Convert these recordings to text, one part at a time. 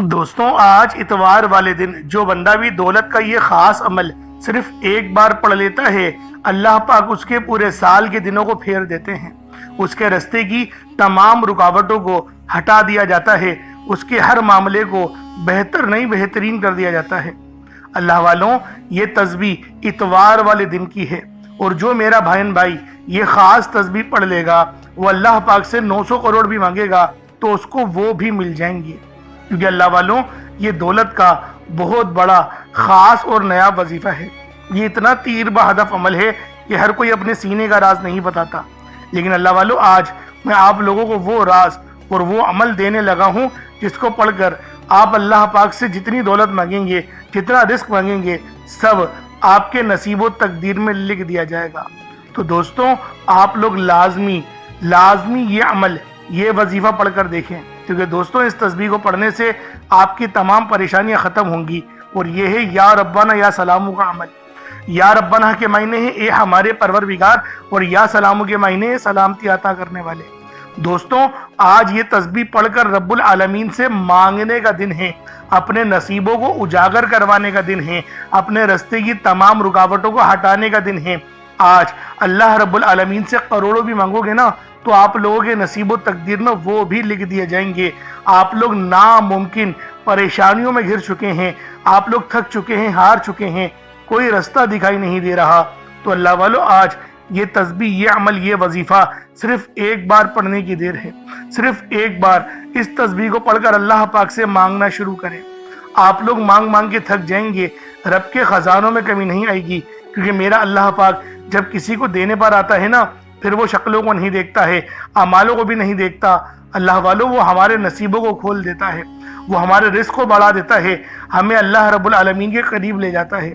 دوستوں آج اتوار والے دن جو بندہ بھی دولت کا یہ خاص عمل صرف ایک بار پڑھ لیتا ہے، اللہ پاک اس کے پورے سال کے دنوں کو پھیر دیتے ہیں، اس کے راستے کی تمام رکاوٹوں کو ہٹا دیا جاتا ہے، اس کے ہر معاملے کو بہتر نہیں بہترین کر دیا جاتا ہے۔ اللہ والوں، یہ تسبیح اتوار والے دن کی ہے، اور جو میرا بھائی یہ خاص تسبیح پڑھ لے گا، وہ اللہ پاک سے 900 کروڑ بھی مانگے گا تو اس کو وہ بھی مل جائیں گے، کیونکہ اللہ والوں یہ دولت کا بہت بڑا خاص اور نیا وظیفہ ہے۔ یہ اتنا تیر بہدف عمل ہے کہ ہر کوئی اپنے سینے کا راز نہیں بتاتا، لیکن اللہ والوں آج میں آپ لوگوں کو وہ راز اور وہ عمل دینے لگا ہوں جس کو پڑھ کر آپ اللہ پاک سے جتنی دولت مانگیں گے، جتنا رزق مانگیں گے، سب آپ کے نصیب و تقدیر میں لکھ دیا جائے گا۔ تو دوستوں آپ لوگ لازمی یہ عمل، یہ وظیفہ پڑھ کر دیکھیں، کیونکہ دوستوں اس تسبیح کو پڑھنے سے آپ کی تمام پریشانیاں ختم ہوں گی، اور یہ ہے یا ربنا یا سلامو کا عمل۔ یا ربنا کے معنی ہے اے ہمارے پروردگار، اور یا سلامو کے معنی ہے سلامتی عطا کرنے والے۔ دوستوں آج یہ تسبیح پڑھ کر رب العالمین سے مانگنے کا دن ہے، اپنے نصیبوں کو اجاگر کروانے کا دن ہے، اپنے راستے کی تمام رکاوٹوں کو ہٹانے کا دن ہے۔ آج اللہ رب العالمین سے کروڑوں بھی مانگو گے نا تو آپ لوگوں کے نصیب و تقدیر میں وہ بھی لکھ دیے جائیں گے۔ آپ لوگ ناممکن پریشانیوں میں گھر چکے ہیں، آپ لوگ تھک چکے ہیں، ہار چکے ہیں، کوئی راستہ دکھائی نہیں دے رہا، تو اللہ والو آج یہ تسبیح، یہ عمل، یہ وظیفہ صرف ایک بار پڑھنے کی دیر ہے۔ صرف ایک بار اس تسبیح کو پڑھ کر اللہ پاک سے مانگنا شروع کریں۔ آپ لوگ مانگ کے تھک جائیں گے، رب کے خزانوں میں کمی نہیں آئے گی، کیونکہ میرا اللہ پاک جب کسی کو دینے پر آتا ہے نا، پھر وہ شکلوں کو نہیں دیکھتا ہے، اعمالوں کو بھی نہیں دیکھتا۔ اللہ والو وہ ہمارے نصیبوں کو کھول دیتا ہے، وہ ہمارے رزق کو بڑھا دیتا ہے، ہمیں اللہ رب العالمین کے قریب لے جاتا ہے۔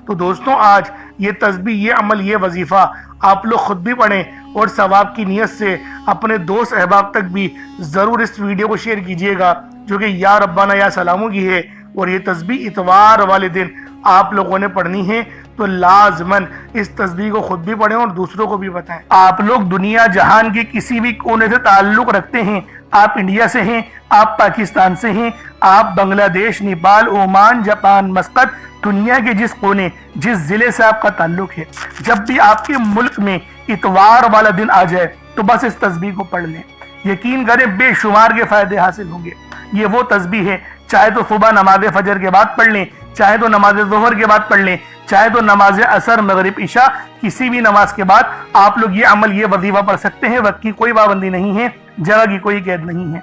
تو دوستوں آج یہ تسبیح، یہ عمل، یہ وظیفہ آپ لوگ خود بھی پڑھیں، اور ثواب کی نیت سے اپنے دوست احباب تک بھی ضرور اس ویڈیو کو شیئر کیجئے گا، جو کہ یا ربنا یا سلامو کی ہے، اور یہ تسبیح اتوار والے دن آپ لوگوں نے پڑھنی ہے، تو لازماً اس تسبیح کو خود بھی پڑھیں اور دوسروں کو بھی بتائیں۔ آپ لوگ دنیا جہان کے کسی بھی کونے سے تعلق رکھتے ہیں، آپ انڈیا سے ہیں، آپ پاکستان سے ہیں، آپ بنگلہ دیش، نیپال، عمان، جاپان، مسقط، دنیا کے جس کونے، جس ضلع سے آپ کا تعلق ہے، جب بھی آپ کے ملک میں اتوار والا دن آ جائے تو بس اس تسبیح کو پڑھ لیں، یقین کریں بے شمار کے فائدے حاصل ہوں گے۔ یہ وہ تسبیح ہے، چاہے تو صبح نماز فجر کے بعد پڑھ لیں، چاہے تو نماز ظہر کے بعد پڑھ لیں، چاہے تو نماز عصر، مغرب، عشاء، کسی بھی نماز کے بعد آپ لوگ یہ عمل، یہ وظیفہ پڑھ سکتے ہیں۔ وقت کی کوئی پابندی نہیں ہے، جگہ کی کوئی قید نہیں ہے۔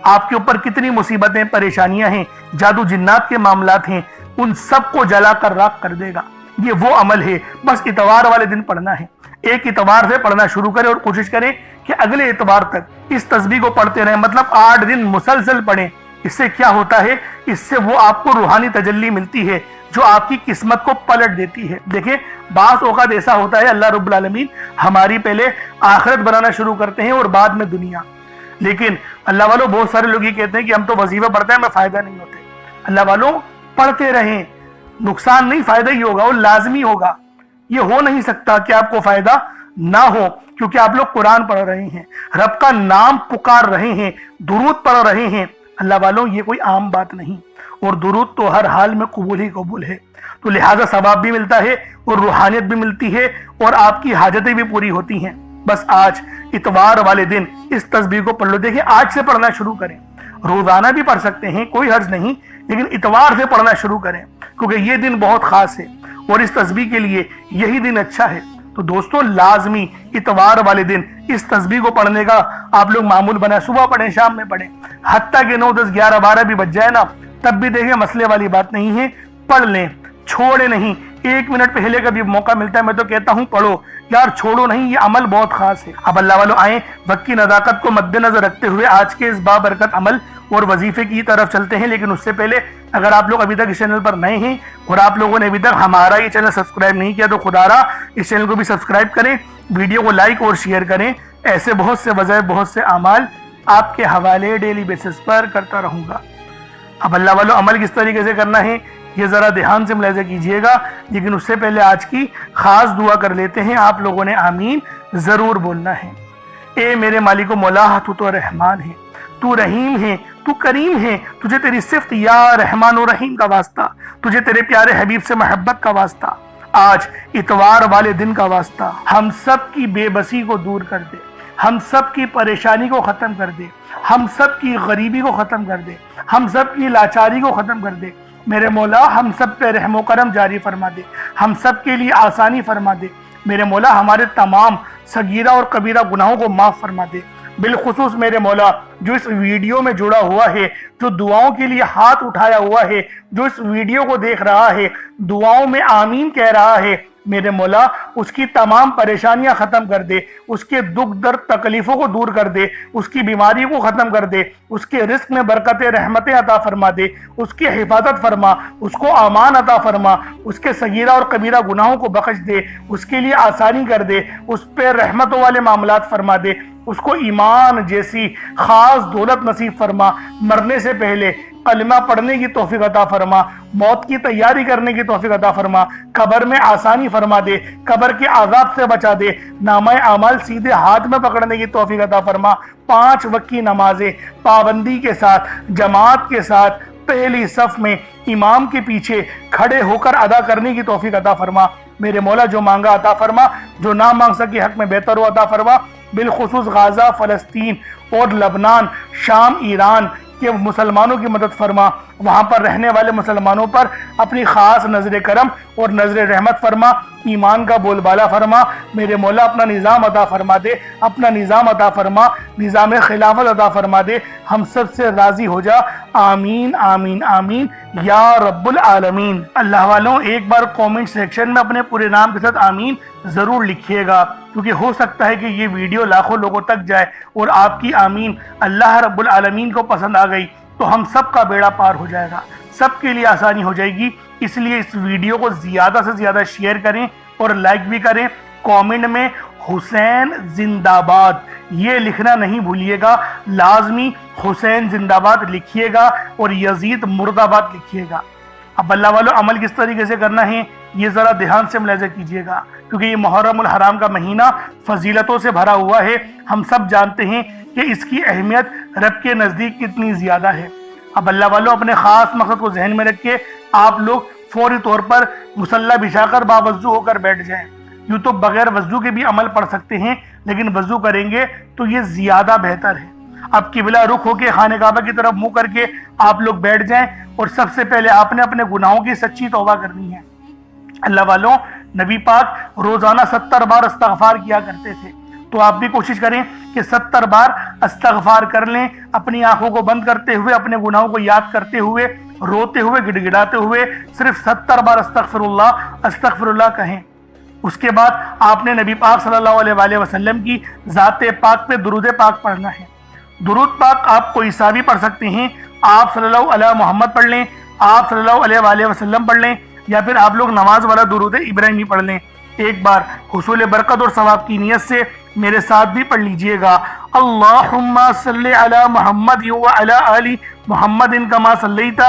آپ کے اوپر کتنی مصیبتیں، پریشانیاں ہیں، جادو جنات کے معاملات ہیں، ان سب کو جلا کر راکھ کر دے گا۔ یہ وہ عمل ہے، بس اتوار والے دن پڑھنا ہے۔ ایک اتوار سے پڑھنا شروع کریں اور کوشش کریں کہ اگلے اتوار تک اس تسبیح کو پڑھتے رہیں، مطلب 8 دن مسلسل پڑھیں۔ اس سے کیا ہوتا ہے؟ اس سے وہ آپ کو روحانی تجلی ملتی ہے جو آپ کی قسمت کو پلٹ دیتی ہے۔ دیکھیں بعض اوقات ایسا ہوتا ہے اللہ رب العالمین ہماری پہلے آخرت بنانا شروع کرتے ہیں اور بعد میں دنیا، لیکن اللہ والوں بہت سارے لوگ یہ کہتے ہیں کہ ہم تو وظیفہ پڑھتے ہیں، ہمیں فائدہ نہیں ہوتے۔ اللہ والوں پڑھتے رہیں، نقصان نہیں، فائدہ ہی ہوگا، اور لازمی ہوگا۔ یہ ہو نہیں سکتا کہ آپ کو فائدہ نہ ہو، کیونکہ آپ لوگ قرآن پڑھ رہے ہیں، رب کا نام پکار رہے ہیں، درود پڑھ رہے ہیں۔ اللہ والوں یہ کوئی عام بات نہیں، اور درود تو ہر حال میں قبول ہی قبول ہے، تو لہٰذا ثواب بھی ملتا ہے اور روحانیت بھی ملتی ہے، اور آپ کی حاجتیں بھی پوری ہوتی ہیں۔ بس آج اتوار والے دن اس تسبیح کو پڑھ لو۔ دیکھیں آج سے پڑھنا شروع کریں، روزانہ بھی پڑھ سکتے ہیں، کوئی حرج نہیں، لیکن اتوار سے پڑھنا شروع کریں، کیونکہ یہ دن بہت خاص ہے اور اس تسبیح کے لیے یہی دن اچھا ہے۔ تو دوستوں لازمی اتوار والے دن اس تسبیح کو پڑھنے کا آپ لوگ معمول بنائیں، صبح پڑھیں، شام میں پڑھیں، حتیٰ کہ 9، 10، 11، 12 بھی بج جائے نا، تب بھی دیکھیں مسئلے والی بات نہیں ہے، پڑھ لیں، چھوڑے نہیں۔ 1 منٹ پہلے کا بھی موقع ملتا ہے میں تو کہتا ہوں پڑھو یار، چھوڑو نہیں، یہ عمل بہت خاص ہے۔ اب اللہ والوں آئیں وقت کی نزاکت کو مد نظر رکھتے ہوئے آج کے اس بابرکت عمل اور وظیفے کی طرف چلتے ہیں، لیکن اس سے پہلے اگر آپ لوگ ابھی تک اس چینل پر نئے ہیں اور آپ لوگوں نے ابھی تک ہمارا یہ چینل سبسکرائب نہیں کیا تو خدا را اس چینل کو بھی سبسکرائب کریں، ویڈیو کو لائک اور شیئر کریں۔ ایسے بہت سے وظائف، بہت سے اعمال آپ کے حوالے ڈیلی بیسس پر کرتا رہوں گا۔ اب اللہ والوں عمل کس طریقے سے کرنا ہے یہ ذرا دھیان سے ملاحظہ کیجئے گا، لیکن اس سے پہلے آج کی خاص دعا کر لیتے ہیں۔ آپ لوگوں نے آمین ضرور بولنا ہے۔ اے میرے مالک و مولا، تو رحمان ہے، تو رحیم ہے، تو کریم ہے، تجھے تیری صفت یا رحمان و رحیم کا واسطہ، تجھے تیرے پیارے حبیب سے محبت کا واسطہ، آج اتوار والے دن کا واسطہ، ہم سب کی بے بسی کو دور کر دے، ہم سب کی پریشانی کو ختم کر دے، ہم سب کی غریبی کو ختم کر دے، ہم سب کی لاچاری کو ختم کر دے۔ میرے مولا ہم سب پہ رحم و کرم جاری فرما دے، ہم سب کے لیے آسانی فرما دے۔ میرے مولا ہمارے تمام صغیرہ اور کبیرہ گناہوں کو معاف فرما دے۔ بالخصوص میرے مولا جو اس ویڈیو میں جڑا ہوا ہے، جو دعاؤں کے لیے ہاتھ اٹھایا ہوا ہے، جو اس ویڈیو کو دیکھ رہا ہے، دعاؤں میں آمین کہہ رہا ہے، میرے مولا اس کی تمام پریشانیاں ختم کر دے، اس کے دکھ درد تکلیفوں کو دور کر دے، اس کی بیماری کو ختم کر دے، اس کے رزق میں برکت رحمتیں عطا فرما دے، اس کی حفاظت فرما، اس کو امان عطا فرما، اس کے صغیرہ اور کبیرہ گناہوں کو بخش دے، اس کے لیے آسانی کر دے، اس پہ رحمتوں والے معاملات فرما دے، اس کو ایمان جیسی خاص دولت نصیب فرما، مرنے سے پہلے کلمہ پڑھنے کی توفیق عطا فرما، موت کی تیاری کرنے کی توفیق عطا فرما، قبر میں آسانی فرما دے، قبر کے عذاب سے بچا دے، نامہ اعمال سیدھے ہاتھ میں پکڑنے کی توفیق عطا فرما، 5 وقت کی نمازیں پابندی کے ساتھ، جماعت کے ساتھ، پہلی صف میں امام کے پیچھے کھڑے ہو کر ادا کرنے کی توفیق عطا فرما۔ میرے مولا جو مانگا عطا فرما، جو نہ مانگ سکے حق میں بہتر ہو عطا فرما۔ بالخصوص غزہ، فلسطین اور لبنان، شام، ایران کے مسلمانوں کی مدد فرما، وہاں پر رہنے والے مسلمانوں پر اپنی خاص نظر کرم اور نظر رحمت فرما، ایمان کا بول بالا فرما۔ میرے مولا اپنا نظام عطا فرما دے، اپنا نظام عطا فرما، نظام خلافت عطا فرما دے، ہم سب سے راضی ہو جا، آمین آمین آمین یا رب العالمین۔ اللہ والوں ایک بار کومنٹ سیکشن میں اپنے پورے نام کے ساتھ آمین ضرور لکھیے گا، کیونکہ ہو سکتا ہے کہ یہ ویڈیو لاکھوں لوگوں تک جائے اور آپ کی آمین اللہ رب العالمین کو پسند آ گئی تو ہم سب کا بیڑا پار ہو جائے گا، سب کے لیے آسانی ہو جائے گی۔ اس لیے اس ویڈیو کو زیادہ سے زیادہ شیئر کریں اور لائک بھی کریں۔ کومنٹ میں حسین زندہ باد یہ لکھنا نہیں بھولیے گا، لازمی حسین زندہ باد لکھیے گا اور یزید مرد آباد لکھیے گا۔ اب اللہ والوں عمل کس طریقے سے کرنا ہے یہ ذرا دھیان سے ملاحظہ کیجیے گا، کیونکہ یہ محرم الحرام کا مہینہ فضیلتوں سے بھرا ہوا ہے۔ ہم سب جانتے ہیں کہ اس کی اہمیت رب کے نزدیک کتنی زیادہ ہے۔ اب اللہ والوں اپنے خاص مقصد کو ذہن میں رکھ کے آپ لوگ فوری طور پر مصلی بچھا کر باوضو ہو کر بیٹھ جائیں۔ یوں تو بغیر وضو کے بھی عمل پڑھ سکتے ہیں، لیکن وضو کریں گے تو یہ زیادہ بہتر ہے۔ اب قبلہ رخ ہو کے خانہ کعبہ کی طرف منہ کر کے آپ لوگ بیٹھ جائیں، اور سب سے پہلے آپ نے اپنے گناہوں کی سچی توبہ کرنی ہے۔ اللہ والوں نبی پاک روزانہ 70 بار استغفار کیا کرتے تھے، تو آپ بھی کوشش کریں کہ 70 بار استغفار کر لیں، اپنی آنکھوں کو بند کرتے ہوئے، اپنے گناہوں کو یاد کرتے ہوئے، روتے ہوئے، گڑ گڑاتے ہوئے صرف 70 بار استغفر اللہ کہیں۔ اس کے بعد آپ نے نبی پاک صلی اللہ علیہ وآلہ وسلم کی ذات پاک پہ درود پاک پڑھنا ہے۔ درود پاک آپ کوئی سا بھی پڑھ سکتے ہیں، آپ صلی اللہ علیہ محمد پڑھ لیں، آپ صلی اللہ علیہ وآلہ وسلم پڑھ لیں، یا پھر آپ لوگ نماز والا درود ابراہیمی پڑھ لیں۔ ایک بار حصول برکت اور ثواب کی نیت سے میرے ساتھ بھی پڑھ لیجئے گا۔ اللہم صلی علی محمد وعلی آل محمد کما صلیت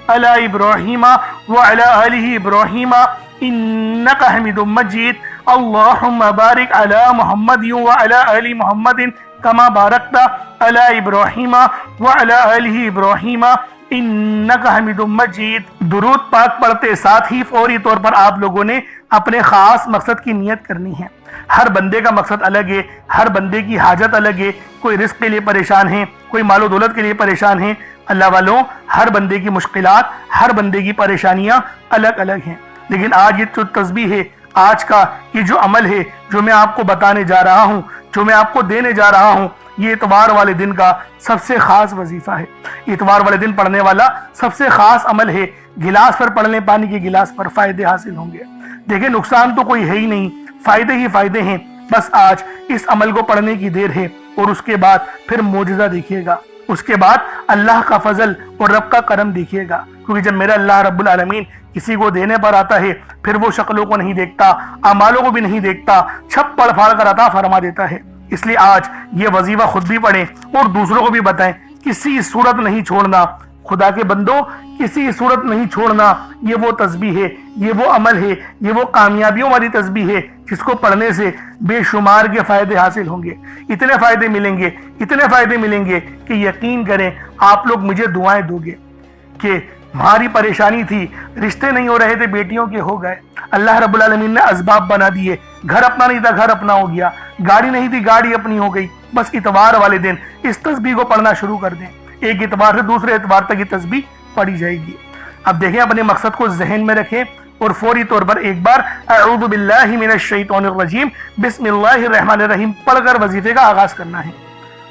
علی ابراہیم وعلی آل ابراہیم انک حمید مجید۔ اللہم بارک علی محمد وعلی آل محمد کما بارکت علی ابراہیم وعلی آل ابراہیم انک حمید مجید۔ درود پاک پڑھتے ساتھ ہی فوری طور پر آپ لوگوں نے اپنے خاص مقصد کی نیت کرنی ہے۔ ہر بندے کا مقصد الگ ہے، ہر بندے کی حاجت الگ ہے، کوئی رزق کے لیے پریشان ہے، کوئی مال و دولت کے لیے پریشان ہے۔ اللہ والوں ہر بندے کی مشکلات، ہر بندے کی پریشانیاں الگ الگ ہیں، لیکن آج یہ جو تسبیح ہے، آج کا یہ جو عمل ہے، جو میں آپ کو بتانے جا رہا ہوں، جو میں آپ کو دینے جا رہا ہوں، یہ اتوار والے دن کا سب سے خاص وظیفہ ہے۔ اتوار والے دن پڑھنے والا سب سے خاص عمل ہے۔ گلاس پر پڑھ لیں، پانی کے گلاس پر، فائدے حاصل ہوں گے۔ دیکھیں نقصان تو کوئی ہے ہی نہیں، فائدے ہی فائدے ہیں۔ بس آج اس عمل کو پڑھنے کی دیر ہے، اور اس کے بعد پھر معجزہ دیکھیے گا، اس کے بعد اللہ کا فضل اور رب کا کرم دیکھیے گا، کیونکہ جب میرا اللہ رب العالمین کسی کو دینے پر آتا ہے، پھر وہ شکلوں کو نہیں دیکھتا، اعمالوں کو بھی نہیں دیکھتا، چھپ پڑ پھاڑ کر عطا فرما دیتا ہے۔ اس لیے آج یہ وظیفہ خود بھی پڑھیں اور دوسروں کو بھی بتائیں، کسی صورت نہیں چھوڑنا۔ خدا کے بندوں کسی صورت نہیں چھوڑنا، یہ وہ تسبیح ہے، یہ وہ عمل ہے، یہ وہ کامیابیوں والی تسبیح ہے جس کو پڑھنے سے بے شمار کے فائدے حاصل ہوں گے، اتنے فائدے ملیں گے کہ یقین کریں آپ لوگ مجھے دعائیں دو گے کہ ہماری پریشانی تھی، رشتے نہیں ہو رہے تھے، بیٹیوں کے ہو گئے، اللہ رب العالمین نے اسباب بنا دیے، گھر اپنا نہیں تھا گھر اپنا ہو گیا، گاڑی نہیں تھی گاڑی اپنی ہو گئی، بس اتوار والے دن اس تسبیح کو پڑھنا شروع کر دیں، ایک اتوار سے دوسرے اتوار تک یہ تسبیح پڑھی جائے گی۔ اب دیکھیں اپنے مقصد کو ذہن میں رکھیں اور فوری طور پر ایک بار اعوذ باللہ من الشیطان الرجیم بسم اللہ الرحمن الرحیم پڑھ کر وظیفے کا آغاز کرنا ہے۔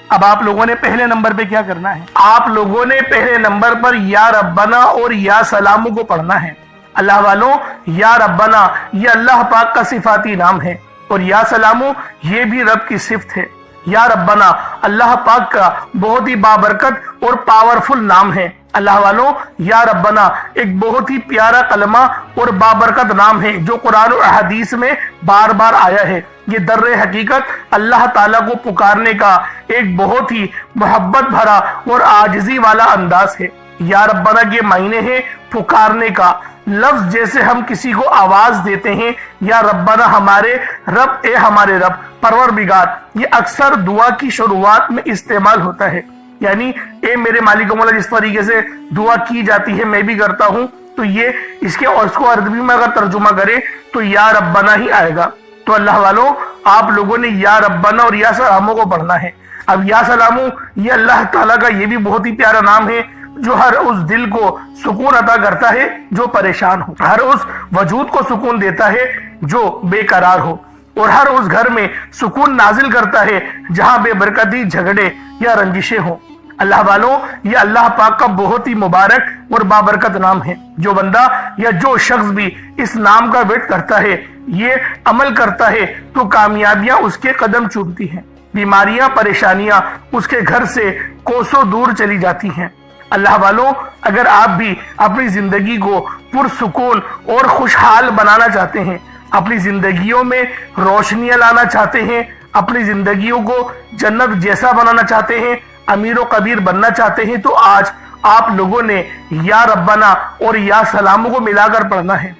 اب آپ لوگوں نے پہلے نمبر پہ کیا کرنا ہے؟ آپ لوگوں نے پہلے نمبر پر یا ربنا اور یا سلامو کو پڑھنا ہے۔ اللہ والوں، یا ربنا یہ اللہ پاک کا صفاتی نام ہے اور یا سلامو یہ بھی رب کی صفت ہے۔ یا ربنا اللہ پاک کا بہت ہی بابرکت اور پاورفل نام ہے۔ اللہ والوں، یا ربنا ایک بہت ہی پیارا کلمہ اور بابرکت نام ہے جو قرآن و احادیث میں بار بار آیا ہے۔ یہ در حقیقت اللہ تعالیٰ کو پکارنے کا ایک بہت ہی محبت بھرا اور عاجزی والا انداز ہے۔ یا ربنا کے معنی ہے پکارنے کا، لفظ جیسے ہم کسی کو آواز دیتے ہیں یا ربنا ہمارے رب، اے ہمارے رب، پروردگار، یہ اکثر دعا کی شروعات میں استعمال ہوتا ہے، یعنی اے میرے مالک و مولا جس طریقے سے دعا کی جاتی ہے میں بھی کرتا ہوں، تو یہ اس کو عربی میں اگر ترجمہ کرے تو یا ربنا ہی آئے گا۔ تو اللہ والوں، آپ لوگوں نے یا ربنا اور یا سلامو کو پڑھنا ہے۔ اب یا سلامو یہ اللہ تعالیٰ کا یہ بھی بہت ہی پیارا نام ہے جو ہر اس دل کو سکون عطا کرتا ہے جو پریشان ہو، ہر اس وجود کو سکون دیتا ہے جو بے قرار ہو، اور ہر اس گھر میں سکون نازل کرتا ہے جہاں بے برکتی، جھگڑے یا رنجشیں ہوں۔ اللہ والوں، یہ اللہ پاک کا بہت ہی مبارک اور بابرکت نام ہے۔ جو بندہ یا جو شخص بھی اس نام کا ورد کرتا ہے، یہ عمل کرتا ہے، تو کامیابیاں اس کے قدم چومتی ہیں، بیماریاں، پریشانیاں اس کے گھر سے کوسوں دور چلی جاتی ہیں۔ اللہ والوں، اگر آپ بھی اپنی زندگی کو پرسکون اور خوشحال بنانا چاہتے ہیں، اپنی زندگیوں میں روشنیاں لانا چاہتے ہیں، اپنی زندگیوں کو جنت جیسا بنانا چاہتے ہیں، امیر و کبیر بننا چاہتے ہیں، تو آج آپ لوگوں نے یا ربنا اور یا سلامو کو ملا کر پڑھنا ہے۔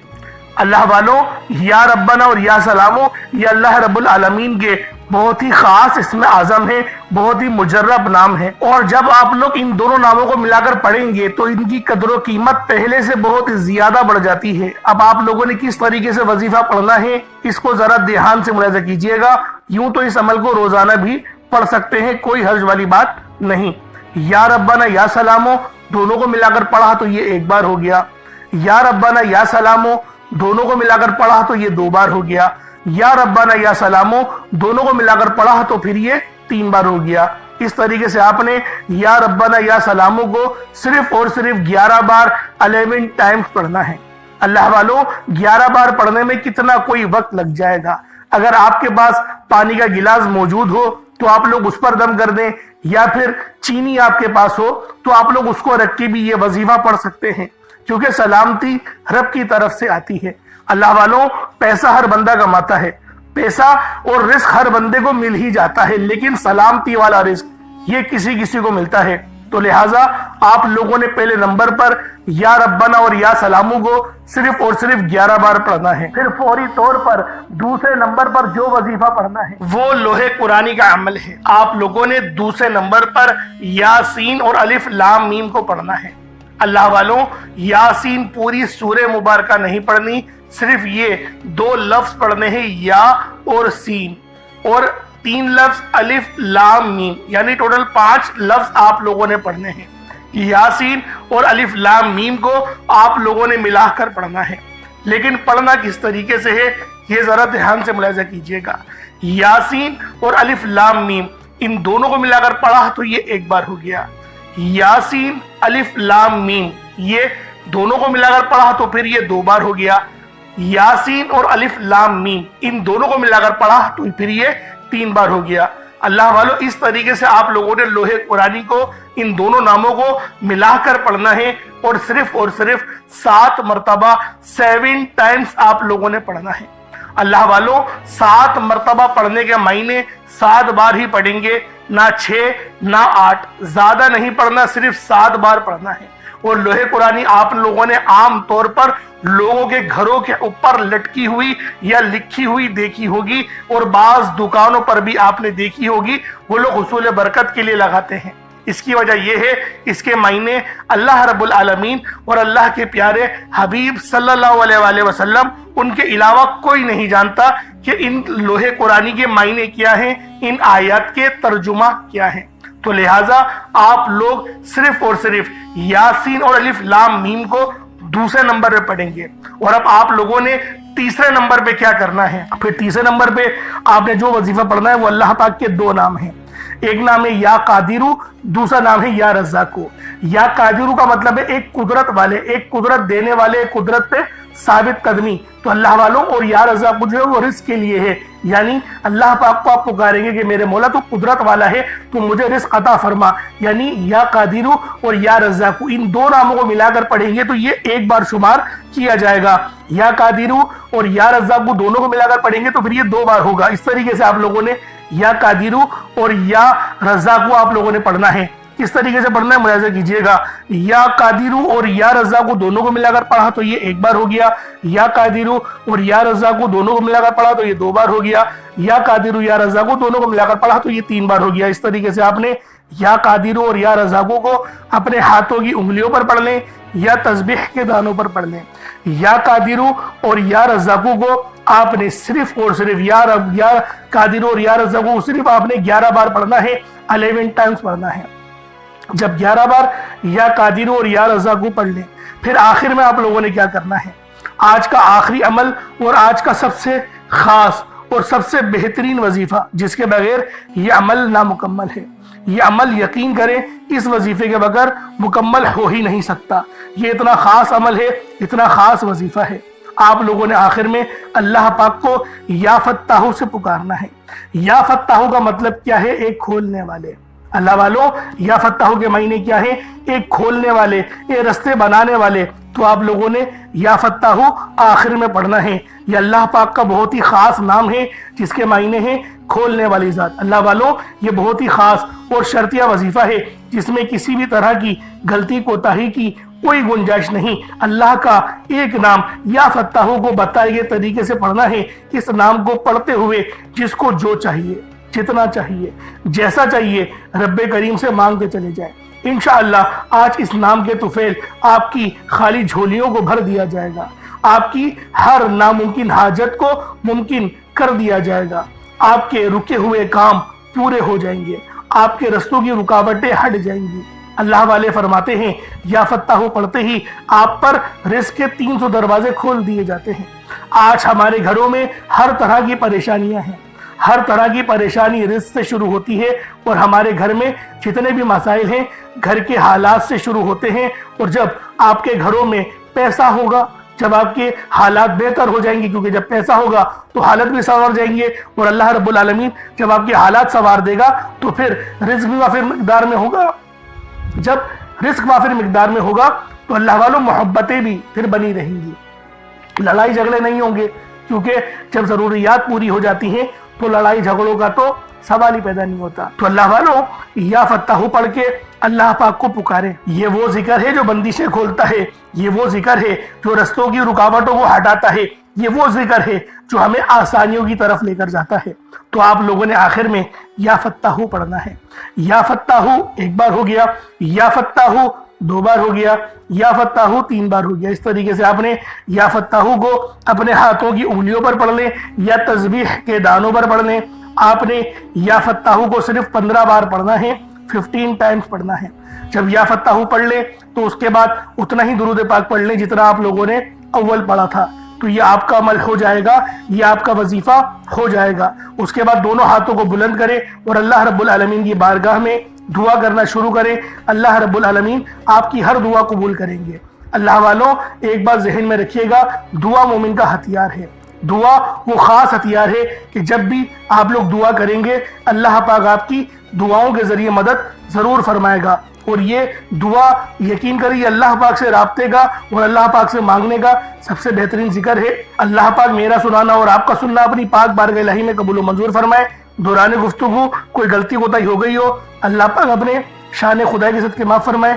اللہ والوں، یا ربنا اور یا سلامو یہ اللہ رب العالمین کے بہت ہی خاص اسم اعظم ہے، بہت ہی مجرب نام ہے، اور جب آپ لوگ ان دونوں ناموں کو ملا کر پڑھیں گے تو ان کی قدر و قیمت پہلے سے بہت زیادہ بڑھ جاتی ہے۔ اب آپ لوگوں نے کس طریقے سے وظیفہ پڑھنا ہے اس کو ذرا دھیان سے ملاحظہ کیجئے گا۔ یوں تو اس عمل کو روزانہ بھی پڑھ سکتے ہیں، کوئی حرج والی بات نہیں۔ یا ربنا یا سلامو دونوں کو ملا کر پڑھا تو یہ ایک بار ہو گیا، یا ربنا یا سلامو دونوں کو ملا کر پڑھا تو یہ 2 بار ہو گیا، یا ربنا یا سلامو دونوں کو ملا کر پڑھا تو پھر یہ 3 بار ہو گیا۔ اس طریقے سے آپ نے یا ربنا یا سلامو کو صرف اور صرف 11 بار 11 ٹائمز پڑھنا ہے۔ اللہ والوں، 11 بار پڑھنے میں کتنا کوئی وقت لگ جائے گا۔ اگر آپ کے پاس پانی کا گلاس موجود ہو تو آپ لوگ اس پر دم کر دیں، یا پھر چینی آپ کے پاس ہو تو آپ لوگ اس کو رکھ کے بھی یہ وظیفہ پڑھ سکتے ہیں، کیونکہ سلامتی رب کی طرف سے آتی ہے۔ اللہ والوں، پیسہ ہر بندہ کماتا ہے، پیسہ اور رزق ہر بندے کو مل ہی جاتا ہے، لیکن سلامتی والا رزق یہ کسی کو ملتا ہے۔ تو لہٰذا آپ لوگوں نے پہلے نمبر پر یا ربنا اور یا سلامو کو صرف اور صرف 11 بار پڑھنا ہے۔ پھر فوری طور پر دوسرے نمبر پر جو وظیفہ پڑھنا ہے وہ لوح قرآنی کا عمل ہے۔ آپ لوگوں نے دوسرے نمبر پر یاسین اور الف لام میم کو پڑھنا ہے۔ اللہ والوں، یاسین پوری سورہ مبارکہ نہیں پڑھنی، صرف یہ 2 لفظ پڑھنے ہیں، یا اور سین، اور 3 لفظ الف لام میم، یعنی ٹوٹل 5 لفظ آپ لوگوں نے پڑھنے ہیں۔ یاسین اور الف لام میم کو آپ لوگوں نے ملا کر پڑھنا ہے، لیکن پڑھنا کس طریقے سے ہے یہ ذرا دھیان سے ملاحظہ کیجئے گا۔ یاسین اور الف لام میم ان دونوں کو ملا کر پڑھا تو یہ 1 بار ہو گیا، یاسین الف لام میم یہ دونوں کو ملا کر پڑھا تو پھر یہ 2 بار ہو گیا، یاسین اور الف لام میم ان دونوں کو ملا کر پڑھا تو پھر یہ 3 بار ہو گیا۔ اللہ والوں، اس طریقے سے آپ لوگوں نے لوح قرآنی کو ان دونوں ناموں کو ملا کر پڑھنا ہے، اور صرف 7 مرتبہ 7 ٹائمز آپ لوگوں نے پڑھنا ہے۔ اللہ والوں، 7 مرتبہ پڑھنے کے معنی 7 بار ہی پڑھیں گے، نہ 6 نہ 8، زیادہ نہیں پڑھنا، صرف 7 بار پڑھنا ہے۔ اور لوہے قرآنی آپ لوگوں نے عام طور پر لوگوں کے گھروں کے اوپر لٹکی ہوئی یا لکھی ہوئی دیکھی ہوگی، اور بعض دکانوں پر بھی آپ نے دیکھی ہوگی، وہ لوگ حصول برکت کے لیے لگاتے ہیں۔ اس کی وجہ یہ ہے، اس کے معنی اللہ رب العالمین اور اللہ کے پیارے حبیب صلی اللہ علیہ وآلہ وسلم ان کے علاوہ کوئی نہیں جانتا کہ ان لوہے قرآنی کے معنی کیا ہیں، ان آیات کے ترجمہ کیا ہیں۔ تو لہٰذا آپ لوگ صرف اور صرف یاسین اور الف لام میم کو دوسرے نمبر پہ پڑھیں گے، اور اب آپ لوگوں نے تیسرے نمبر پہ کیا کرنا ہے؟ پھر تیسرے نمبر پہ آپ نے جو وظیفہ پڑھنا ہے وہ اللہ پاک کے دو نام ہیں، ایک نام ہے یا قادرو، دوسرا نام ہے یا رزاقو۔ یا قادرو کا مطلب ہے ایک قدرت والے، ایک قدرت دینے والے، ایک قدرت پہ ثابت قدمی، تو اللہ والوں، اور یا رزاقو جو ہے وہ رزق کے لیے ہے، یعنی اللہ پاک کو آپ پکاریں گے کہ میرے مولا تو قدرت والا ہے، تو مجھے رزق عطا فرما، یعنی یا قادرو اور یا رزاقو ان دو ناموں کو ملا کر پڑھیں گے تو یہ ایک بار شمار کیا جائے گا۔ یا قادرو اور یا رزاقو دونوں کو ملا کر پڑھیں گے تو پھر یہ دو بار ہوگا۔ اس طریقے سے آپ لوگوں نے یا قادرو اور یا رزاقو آپ لوگوں نے پڑھنا ہے۔ کس طریقے سے پڑھنا ہے ملاحظہ کیجئے گا، یا قادرو اور یا رزاقو دونوں کو ملا کر پڑھا تو یہ ایک بار ہو گیا، یا قادرو اور یا رزاقو دونوں کو ملا کر پڑھا تو یہ دو بار ہو گیا، یا قادرو یا رزاقو دونوں کو ملا کر پڑھا تو یہ تین بار ہو گیا۔ اس طریقے سے آپ نے یا قادرو اور یا رزاقو کو اپنے ہاتھوں کی انگلیوں پر پڑھ لیں یا تسبیح کے دانوں پر پڑھ لیں۔ یا قادرو اور یا رزاقو کو آپ نے صرف اور صرف یا قادرو اور یا رزاقو صرف آپ نے 11 بار پڑھنا ہے، 11 ٹائمز پڑھنا ہے۔ جب 11 بار یا قادرو اور یا رزاقو پڑھ لیں، پھر آخر میں آپ لوگوں نے کیا کرنا ہے؟ آج کا آخری عمل اور آج کا سب سے خاص اور سب سے بہترین وظیفہ جس کے بغیر یہ عمل نامکمل ہے، یہ عمل یقین کریں اس وظیفے کے بغیر مکمل ہو ہی نہیں سکتا۔ یہ اتنا خاص عمل ہے، اتنا خاص وظیفہ ہے۔ آپ لوگوں نے آخر میں اللہ پاک کو یا فتاحو سے پکارنا ہے۔ یا فتاحو کا مطلب کیا ہے؟ ایک کھولنے والے۔ اللہ والوں، یا فتاحو کے معنی کیا ہے؟ ایک کھولنے والے، ایک رستے بنانے والے۔ تو آپ لوگوں نے یا فتاحو آخر میں پڑھنا ہے۔ یہ اللہ پاک کا بہت ہی خاص نام ہے جس کے معنی ہیں کھولنے والی ذات۔ اللہ والوں، یہ بہت ہی خاص اور شرطیہ وظیفہ ہے جس میں کسی بھی طرح کی غلطی کوتاہی کی کوئی گنجائش نہیں۔ اللہ کا ایک نام یا فتاحو کو بتائے گئے طریقے سے پڑھنا ہے۔ اس نام کو پڑھتے ہوئے جس کو جو چاہیے، جتنا چاہیے، جیسا چاہیے، رب کریم سے مانگتے چلے جائیں۔ انشاءاللہ آج اس نام کے طفیل آپ کی خالی جھولیوں کو بھر دیا جائے گا، آپ کی ہر ناممکن حاجت کو ممکن کر دیا جائے گا، آپ کے رکے ہوئے کام پورے ہو جائیں گے، آپ کے رستوں کی رکاوٹیں ہٹ جائیں گی۔ اللہ والے فرماتے ہیں یا فتاحو پڑھتے ہی آپ پر رزق کے 300 دروازے کھول دیے جاتے ہیں۔ آج ہمارے گھروں میں ہر طرح کی پریشانیاں ہیں، ہر طرح کی پریشانی رزق سے شروع ہوتی ہے، اور ہمارے گھر میں جتنے بھی مسائل ہیں گھر کے حالات سے شروع ہوتے ہیں، اور جب آپ کے گھروں میں پیسہ ہوگا، جب آپ کے حالات بہتر ہو جائیں گے، کیونکہ جب پیسہ ہوگا تو حالت بھی سنور جائیں گے، اور اللہ رب العالمین جب آپ کے حالات سنوار دے گا تو پھر رزق بھی وافر مقدار میں ہوگا۔ جب رزق وافر مقدار میں ہوگا تو اللہ والوں محبتیں بھی پھر بنی رہیں گی، لڑائی جھگڑے نہیں ہوں گے، کیونکہ جب ضروریات پوری ہو جاتی ہیں تو لڑائی جھگڑوں کا تو سوال ہی پیدا نہیں ہوتا۔ تو اللہ والوں، یا فتاحو پڑھ کے اللہ پاک کو پکاریں۔ یہ وہ ذکر ہے جو بندشیں کھولتا ہے، یہ وہ ذکر ہے جو رستوں کی رکاوٹوں کو ہٹاتا ہے، یہ وہ ذکر ہے جو ہمیں آسانیوں کی طرف لے کر جاتا ہے۔ تو آپ لوگوں نے آخر میں یا فتاحو پڑھنا ہے۔ یا فتاحو ایک بار ہو گیا، یا فتاحو دو بار ہو گیا، یا فتاحو 3 بار ہو گیا۔ اس طریقے سے آپ نے یا فتاحو کو اپنے ہاتھوں کی انگلیوں پر پڑھ لیں یا تسبیح کے دانوں پر پڑھ لیں۔ آپ نے یا فتاحو کو صرف 15 بار پڑھنا ہے، 15 ٹائمز پڑھنا ہے۔ جب یا فتاحو پڑھ لیں تو اس کے بعد اتنا ہی درود پاک پڑھ لیں جتنا آپ لوگوں نے اول پڑھا تھا، تو یہ آپ کا عمل ہو جائے گا، یہ آپ کا وظیفہ ہو جائے گا۔ اس کے بعد دونوں ہاتھوں کو بلند کریں اور اللہ رب العالمین کی بارگاہ میں دعا کرنا شروع کریں۔ اللہ رب العالمین آپ کی ہر دعا قبول کریں گے۔ اللہ والوں، ایک بات ذہن میں رکھیے گا، دعا مومن کا ہتھیار ہے۔ دعا وہ خاص ہتھیار ہے کہ جب بھی آپ لوگ دعا کریں گے اللہ پاک آپ کی دعاؤں کے ذریعے مدد ضرور فرمائے گا، اور یہ دعا یقین کریے اللہ پاک سے رابطے کا اور اللہ پاک سے مانگنے کا سب سے بہترین ذکر ہے۔ اللہ پاک میرا سنانا اور آپ کا سننا اپنی پاک بارگاہ الہی میں قبول و منظور فرمائے۔ دوران گفتگو کوئی غلطی کوتاہی ہو گئی ہو، اللہ پاک اپنے شان خدائی کے صدقے معاف فرمائے۔